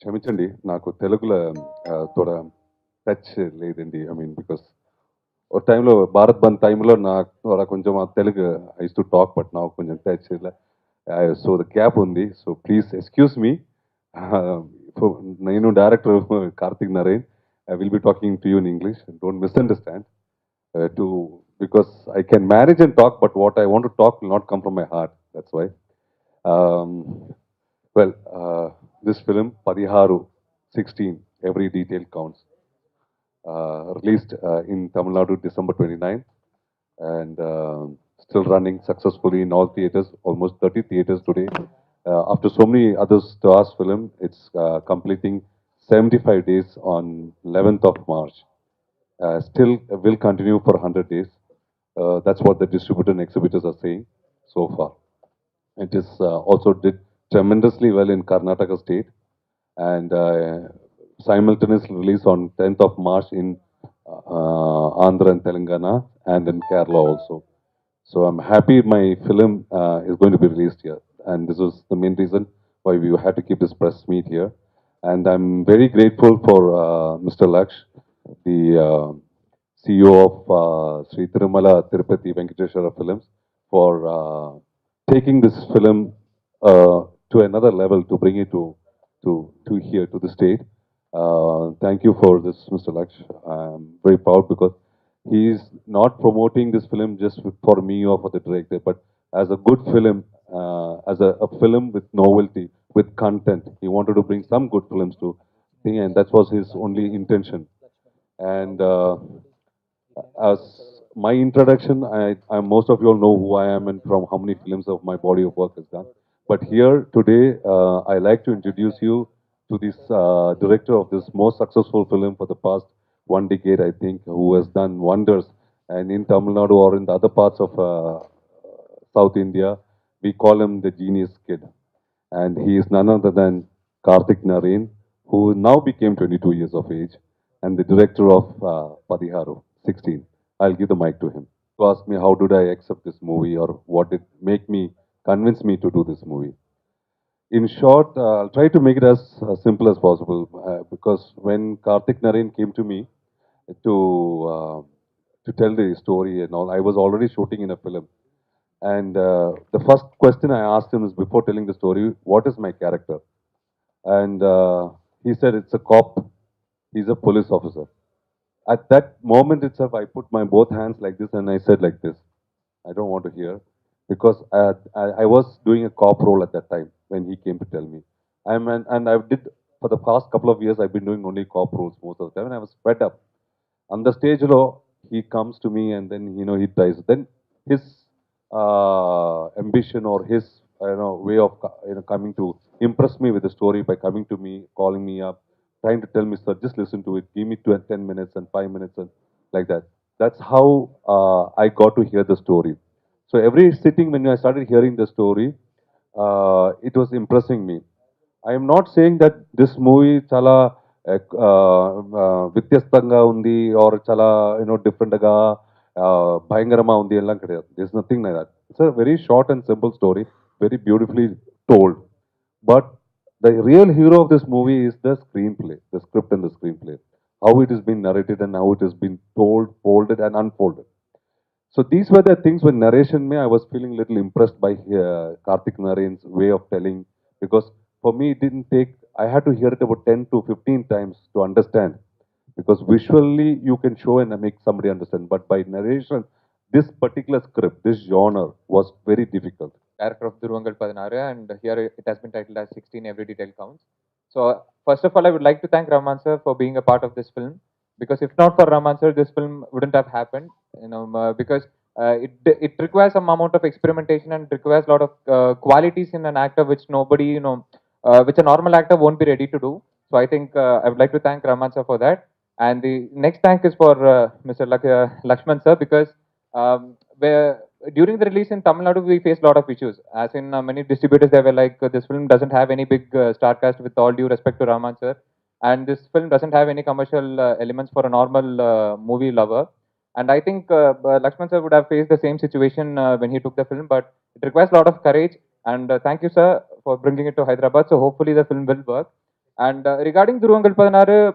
క్షమించండి నాకు తెలుగులో తోడా టచ్ లేదండి. ఐ మీన్ బికాస్ ఒక టైంలో భారత్ బంద్ టైంలో నాకు తోడా కొంచెం ఆ Telugu I to talk but నాకు కొంచెం టచ్ ఇలా సో ద గ్యాప్ ఉంది. So please excuse me. నేను director Karthik Naren. I will be talking to you in English. Don't misunderstand to because I can manage and talk, but what I want to talk will not come from my heart. That's why. Um, well, this film, Padiharu, 16, every detail counts. Released in Tamil Nadu December 29 and still running successfully in all theaters, almost 30 theaters today. After so many other stars film, it's completing 75 days on 11th of March. Still will continue for 100 days. That's what the distributor and exhibitors are saying so far. It is also did tremendously well in Karnataka state and simultaneously released on 10th of March in Andhra and Telangana and in Kerala also. So I'm happy my film is going to be released here, and this was the main reason why we had to keep this press meet here. And I'm very grateful for Mr. Laksh, the CEO of Sri Tirumala Tirupati Venkateshwara Films, for taking this film to another level to bring it to here to the state. Thank you for this, Mr. Laksh. I'm very proud because he is not promoting this film just for me or for the director, but as a good film, as a film with novelty, with content. He wanted to bring some good films to thing, and that was his only intention. And as my introduction, most of you all know who I am and from how many films of my body of work is done. But here today, I like to introduce you to this director of this most successful film for the past 1 decade, I think, who has done wonders. And in Tamil Nadu or in the other parts of South India, we call him the genius kid. And he is none other than Karthik Narain, who now became 22 years of age, and the director of Padiharu, 16. I'll give the mic to him. To ask me how did I accept this movie or what did make me convince me to do this movie. In short, I'll try to make it as simple as possible because when Karthik Narain came to me to uh, to tell the story and all, I was already shooting in a film. And the first question I asked him is before telling the story, what is my character? And he said, it's a cop. He's a police officer. At that moment itself, I put my both hands like this and I said like this. I don't want to hear because I was doing a cop role at that time when he came to tell me. And I did for the past couple of years, I've been doing only cop roles most of the time and I was fed up. On the stage, he comes to me and then, he tries. Then his ambition or his, way of, coming to impress me with the story by coming to me, calling me up, trying to tell me, sir, just listen to it. Give me 10 minutes and 5 minutes and like that. That's how I got to hear the story. So every sitting when I started hearing the story, it was impressing me. I am not saying that this movie chala వ్యత్యస్తంగా ఉంది or chala different గా భయంకరమా ఉంది ఎல்லாம் கிடையாது. There's nothing like that. It's a very short and simple story, very beautifully told. But the real hero of this movie is the screenplay, the script and the screenplay. How it has been narrated and how it has been told, folded and unfolded. So these were the things when narration me, I was feeling a little impressed by Karthik Narayan's way of telling because for me it didn't take, I had to hear it about 10 to 15 times to understand because visually you can show and make somebody understand, but by narration, this particular script, this genre was very difficult. Director of Duruvangal Padanaru, and here it has been titled as 16 Every Detail Counts. So, first of all, I would like to thank Rahman sir for being a part of this film, because if not for Rahman sir, this film wouldn't have happened. Because it requires some amount of experimentation and requires a lot of qualities in an actor which nobody, which a normal actor won't be ready to do. So, I think I would like to thank Rahman sir for that. And the next thank is for Mr. Lakshman sir, because where during the release in Tamil Nadu, we faced a lot of issues. As in many distributors, they were like, this film doesn't have any big star cast, with all due respect to Rahman sir, and this film doesn't have any commercial elements for a normal movie lover. And I think Lakshman sir would have faced the same situation when he took the film, but it requires a lot of courage. And thank you, sir, for bringing it to Hyderabad. So hopefully the film will work. And regarding Dhuruvangal Padanaru,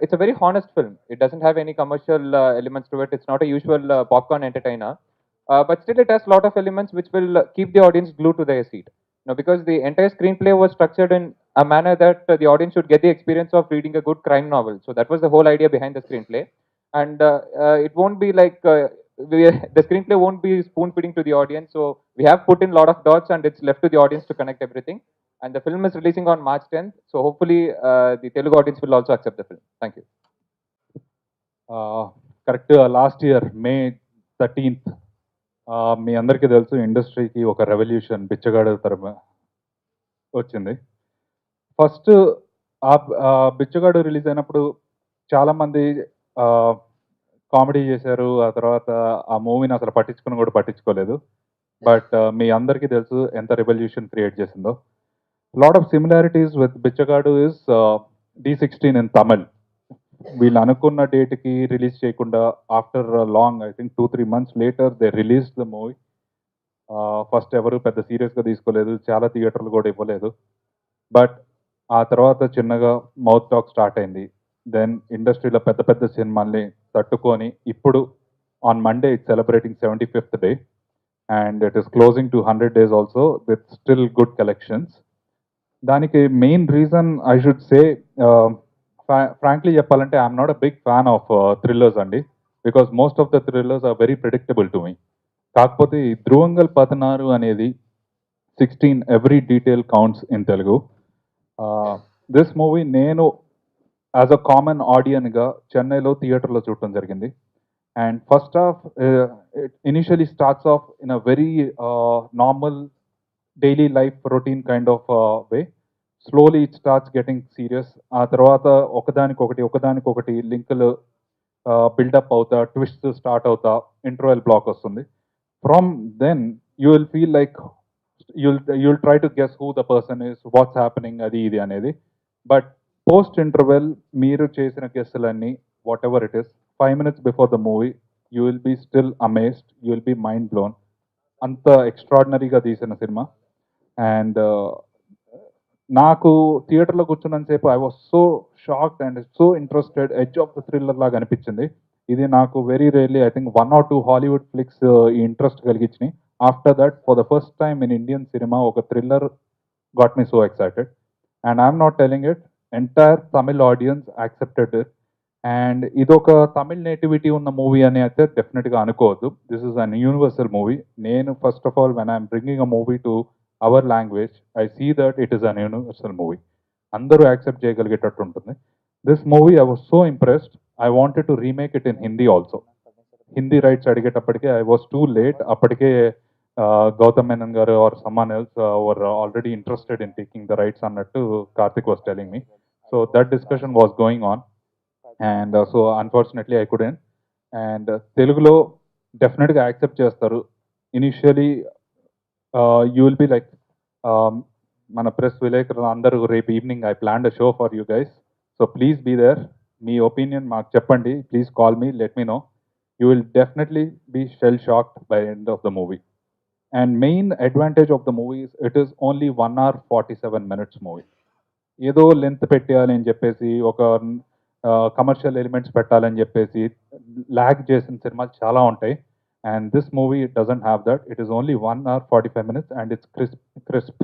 it's a very honest film. It doesn't have any commercial elements to it. It's not a usual popcorn entertainer, but still it has a lot of elements which will keep the audience glued to their seat. Because the entire screenplay was structured in a manner that the audience should get the experience of reading a good crime novel. So that was the whole idea behind the screenplay, and it won't be like the screenplay won't be spoon feeding to the audience. So we have put in a lot of dots, and it's left to the audience to connect everything. And the film is releasing on March 10th, so hopefully the Telugu audience will also accept the film. Thank you. Correct last year May 13th మీ అందరికీ తెలుసు ఇండస్ట్రీకి ఒక revolution బిచ్చగాడు తరమ వచ్చింది. First బిచ్చగాడు release అయినప్పుడు చాలామంది comedy చేశారు, ఆ తర్వాత ఆ మూవీని అసలు పట్టించుకుని కూడా పట్టించుకోలేదు. బట్ మీ అందరికీ తెలుసు ఎంత రెవల్యూషన్ క్రియేట్ చేసిందో. Lot of similarities with Bichagadu is D16 in Tamil. వీళ్ళు అనుకున్న డేట్కి రిలీజ్ చేయకుండా after long I think 2-3 months later they release the movie. First ఎవరు పెద్ద సీరియస్గా తీసుకోలేదు, చాలా థియేటర్లు కూడా ఇవ్వలేదు. బట్ ఆ తర్వాత చిన్నగా మౌత్ టాక్ స్టార్ట్ అయింది. దెన్ ఇండస్ట్రీలో పెద్ద పెద్ద సినిమాల్ని తట్టుకొని ఇప్పుడు on Monday it's celebrating 75th day and it is closing to 100 days also with still good collections. దానికి main reason I should say, frankly చెప్పాలంటే I'm not a big fan of thrillers అండి, because most of the thrillers are very predictable to me. కాకపోతే ఈ ధ్రువంగల్ పదనారు అనేది 16 every detail counts in Telugu. This movie నేను as a common ఆడియన్గా చెన్నైలో థియేటర్లో చూడటం జరిగింది. And first half initially starts off in a very normal daily life routine kind of way. Slowly it starts getting serious. ఆ తర్వాత ఒకదానికొకటి లింకులు బిల్డప్ అవుతా, ట్విస్ట్ స్టార్ట్ అవుతా, ఇంటర్వెల్ బ్లాక్ వస్తుంది. From then you will feel like you'll try to guess who the person is, what's happening, అది ఇది అనేది. బట్ పోస్ట్ ఇంటర్వెల్ మీరు చేసిన గెస్సులన్నీ whatever it is 5 minutes before the movie you will be still amazed, you will be mind blown. అంత ఎక్స్ట్రాడినరీగా తీసిన సినిమా. అండ్ నాకు థియేటర్లో కూర్చున్నంతసేపు I was so shocked and so interested, edge of the thriller లాగా అనిపించింది. ఇది నాకు very rarely I think 1 or 2 Hollywood flicks ఈ ఇంట్రెస్ట్ కలిగించినాయి. After that for the first time in Indian cinema ఒక thriller got me so excited. And I'm not telling it, entire Tamil audience accepted it. And ఇదొక Tamil nativity ఉన్న movie అని అయితే డెఫినెట్గా అనుకోవద్దు. This is an universal movie. నేను first of all when I'm bringing a movie to our language I see that it is an universal movie. అందరూ accept చేయగలిగేటట్టు ఉంటుంది. This movie I was so impressed, I wanted to remake it in Hindi also. Hindi rights అడిగేటప్పటికే I was too late. అప్పటికే Gautham Menon garu or someone else were already interested in taking the rights అన్నట్టు Karthik was telling me. So that discussion was going on and so unfortunately I couldn't. And తెలుగులో డెఫినెట్గా accept చేస్తారు. Initially you will be like మన press విలేకరులు అందరూ రేపు evening I planned a show for you guys, so please be there. మీ opinion మాకు చెప్పండి, please call me, let me no. You will definitely be shell shocked by the end of the movie. And main advantage of the movie is it is only 1 hour 47 minutes movie. ఏదో length పెట్టాలి అని చెప్పేసి, ఒక commercial elements పెట్టాలని చెప్పేసి lag చేసిన సినిమాలు చాలా ఉంటాయి. And this movie it doesn't have that. It is only 1 hour 45 minutes and it's crisp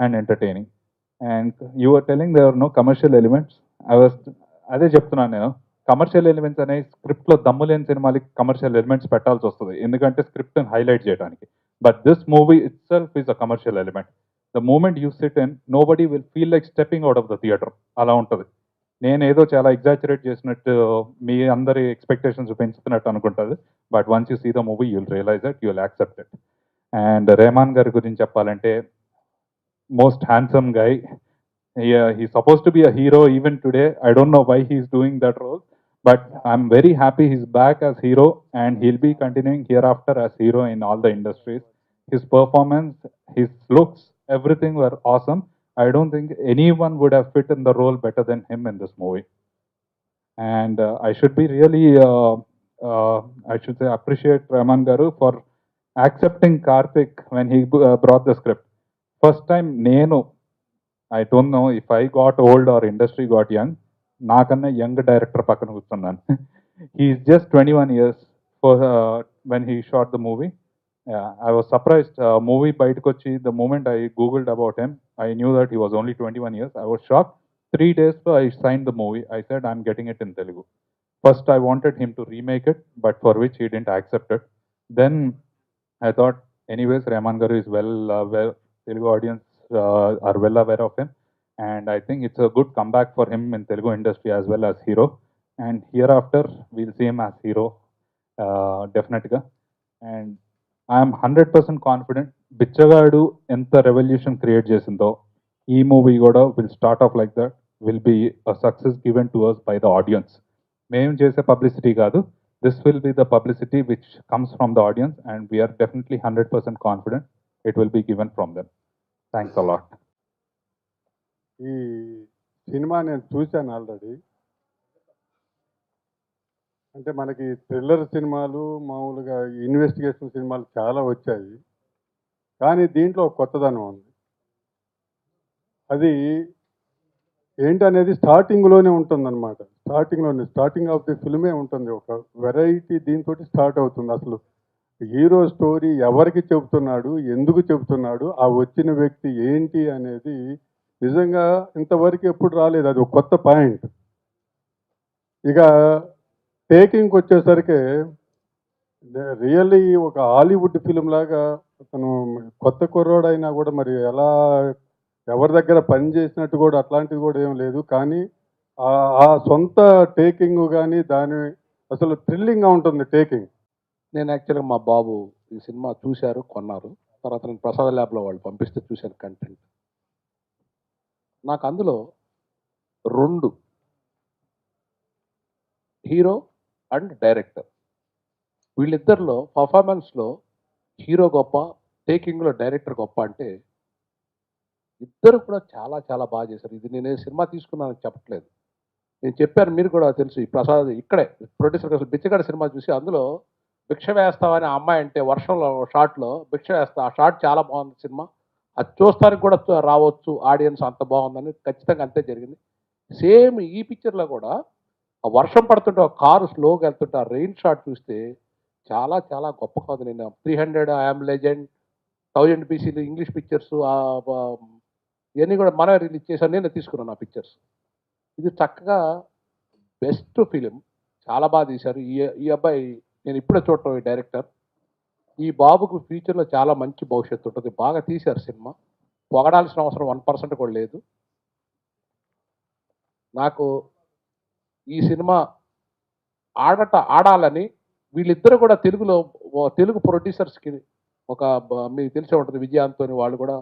and entertaining. And you are telling there are no commercial elements. అదే చెప్తున్నాను నేను, కమర్షియల్ ఎలిమెంట్స్ అనే స్క్రిప్ట్లో దమ్ము లేని సినిమాలకి కమర్షియల్ ఎలిమెంట్స్ పెట్టాల్సి వస్తుంది, ఎందుకంటే స్క్రిప్ట్ని హైలైట్ చేయడానికి. But this movie itself is a commercial element. The moment you sit in nobody will feel like stepping out of the theatre. అలా ఉంటుంది. నేను ఏదో చాలా ఎగ్జాజరేట్ చేసినట్టు మీ అందరి ఎక్స్పెక్టేషన్స్ పెంచుతున్నట్టు అనుకుంటుంది. But once you see the movie you'll realise it, you'll accept it. And Rahman గారి గురించి చెప్పాలంటే, most handsome guy. He's supposed to be a hero even today. I don't know why he's doing that role, but I'm very happy he's back as hero and he'll be continuing hereafter as hero in all the industries. His performance, his looks, everything were awesome. I don't think anyone would have fit in the role better than him in this movie. And I should be really, I should say, appreciate Rahman Garu for accepting Karthik when he brought the script. First time, Nenu I don't know if I got old or industry got young. నాకన్నా young director పక్కన కూర్చున్నాను. He's just 21 years for when he shot the movie. I was surprised. Movie బయటకు వచ్చి the moment I googled about him, I knew that he was only 21 years. I was shock. 3 days I signed the movie. I said I'm getting it in Telugu. First I wanted him to remake it, but for which he didn't accept it. Then I thought, anyways, Rahman Garu is Telugu audience are well aware of him, and I think it's a good comeback for him in Telugu industry as well as hero. And hereafter we'll see him as hero, definitely. And I am 100% confident. బిచ్చగాడు ఎంత revolution create చేసిందో ఈ movie కూడా will start off like that, will be a success given to us by the audience. మేము చేసే publicity కాదు, this will be the publicity which comes from the audience, and we're definitely 100% confident it will be given from them. Thanks a lot. ఈ సినిమా నేను చూశాను already. అంటే మనకి thriller సినిమాలు, మామూలుగా ఇన్వెస్టిగేషన్ సినిమాలు చాలా వచ్చాయి, కానీ దీంట్లో ఒక కొత్తదనం ఉంది. అది ఏంటనేది స్టార్టింగ్లోనే ఉంటుందన్నమాట. స్టార్టింగ్ ఆఫ్ ది ఫిల్మే ఉంటుంది. ఒక వెరైటీ దీంతో స్టార్ట్ అవుతుంది. అసలు హీరో స్టోరీ ఎవరికి చెబుతున్నాడు, ఎందుకు చెబుతున్నాడు, ఆ వచ్చిన వ్యక్తి ఏంటి అనేది నిజంగా ఇంతవరకు ఎప్పుడు రాలేదు. అది ఒక కొత్త పాయింట్. ఇక టేకింగ్కి వచ్చేసరికి రియల్లీ ఒక హాలీవుడ్ ఫిలిం లాగా, అతను కొత్త కుర్రోడైనా కూడా మరి ఎలా ఎవరి దగ్గర పని చేసినట్టు కూడా అట్లాంటిది కూడా ఏం లేదు. కానీ ఆ సొంత టేకింగ్ కానీ దాని అసలు థ్రిల్లింగ్గా ఉంటుంది టేకింగ్. నేను యాక్చువల్గా మా బాబు ఈ సినిమా చూశారు, కొన్నారు. తర్వాత నేను ప్రసాద్ ల్యాబ్లో వాళ్ళు పంపిస్తే చూశాను కంటెంట్. నాకు అందులో 2 హీరో అండ్ డైరెక్టర్, వీళ్ళిద్దరిలో పర్ఫార్మెన్స్లో హీరో గొప్ప, టేకింగ్లో డైరెక్టర్ గొప్ప అంటే ఇద్దరు కూడా చాలా చాలా బాగా చేశారు. ఇది నేను సినిమా తీసుకున్నానని చెప్పట్లేదు, నేను చెప్పాను, మీరు కూడా తెలుసు. ఈ ప్రసాద్ ఇక్కడే ప్రొడ్యూసర్ అసలు బిచ్చగాడి సినిమా చూసి అందులో భిక్ష వేస్తామని ఆ అమ్మాయి అంటే వర్షంలో షాట్లో భిక్ష వేస్తా, ఆ షాట్ చాలా బాగుంది సినిమా. అది చూస్తానికి కూడా రావచ్చు ఆడియన్స్, అంత బాగుందని. ఖచ్చితంగా అంతే జరిగింది. సేమ్ ఈ పిక్చర్లో కూడా ఆ వర్షం పడుతుంటే ఒక కారు స్లోగా వెళ్తుంటే ఆ రెయిన్ షాట్ చూస్తే చాలా చాలా గొప్పగా ఉంది. నేను 300 ఐఎమ్ లెజెండ్, 1000 పీసీలు ఇంగ్లీష్ పిక్చర్స్ ఇవన్నీ కూడా మనమే రిలీజ్ చేశాను, నేను తీసుకున్నాను ఆ పిక్చర్స్. ఇది చక్కగా బెస్ట్ ఫిలిం, చాలా బాగా తీశారు. ఈ అబ్బాయి నేను ఇప్పుడే చూడటం, ఈ డైరెక్టర్. ఈ బాబుకు ఫ్యూచర్లో చాలా మంచి భవిష్యత్తు ఉంటుంది. బాగా తీశారు సినిమా, పొగడాల్సిన అవసరం 1% కూడా లేదు. నాకు ఈ సినిమా ఆడాలని వీళ్ళిద్దరు కూడా తెలుగు ప్రొడ్యూసర్స్కి ఒక మీకు తెలిసే ఉంటుంది, విజయాంతోని వాళ్ళు కూడా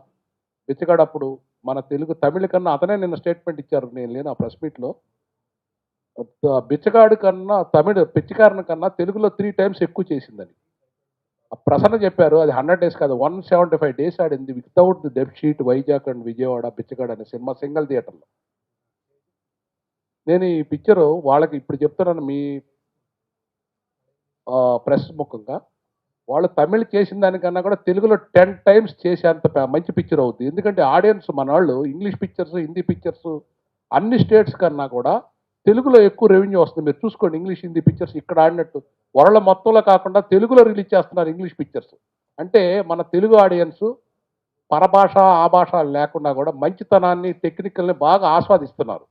బిచ్చగాడప్పుడు మన తమిళ కన్నా అతనే నిన్న స్టేట్మెంట్ ఇచ్చారు, నేను లేను ఆ ప్రెస్ మీట్లో. బిచ్చగాడు కన్నా పిచ్చికారణ కన్నా తెలుగులో 3 times ఎక్కువ చేసిందని ప్రసన్న చెప్పారు. అది 100 days కాదు, 175 days ఆడింది వితౌట్ ది డెబ్ షీట్. వైజాగ్ అండ్ విజయవాడ బిచ్చగాడు అనే సినిమా సింగిల్ థియేటర్లో. నేను ఈ పిక్చరు వాళ్ళకి ఇప్పుడు చెప్తున్నాను మీ ప్రెస్ ముఖంగా, వాళ్ళు తమిళ్ చేసిన దానికన్నా కూడా తెలుగులో 10 times చేసేంత మంచి పిక్చర్ అవుతుంది. ఎందుకంటే ఆడియన్స్ మన వాళ్ళు ఇంగ్లీష్ పిక్చర్స్, హిందీ పిక్చర్స్ అన్ని స్టేట్స్ కన్నా కూడా తెలుగులో ఎక్కువ రెవెన్యూ వస్తుంది. మీరు చూసుకోండి, ఇంగ్లీష్ హిందీ పిక్చర్స్ ఇక్కడ ఆడినట్టు వరల్డ్ మొత్తంలో కాకుండా తెలుగులో రిలీజ్ చేస్తున్నారు ఇంగ్లీష్ పిక్చర్స్. అంటే మన తెలుగు ఆడియన్స్ పరభాష ఆ భాష లేకుండా కూడా మంచితనాన్ని, టెక్నికల్ని బాగా ఆస్వాదిస్తున్నారు.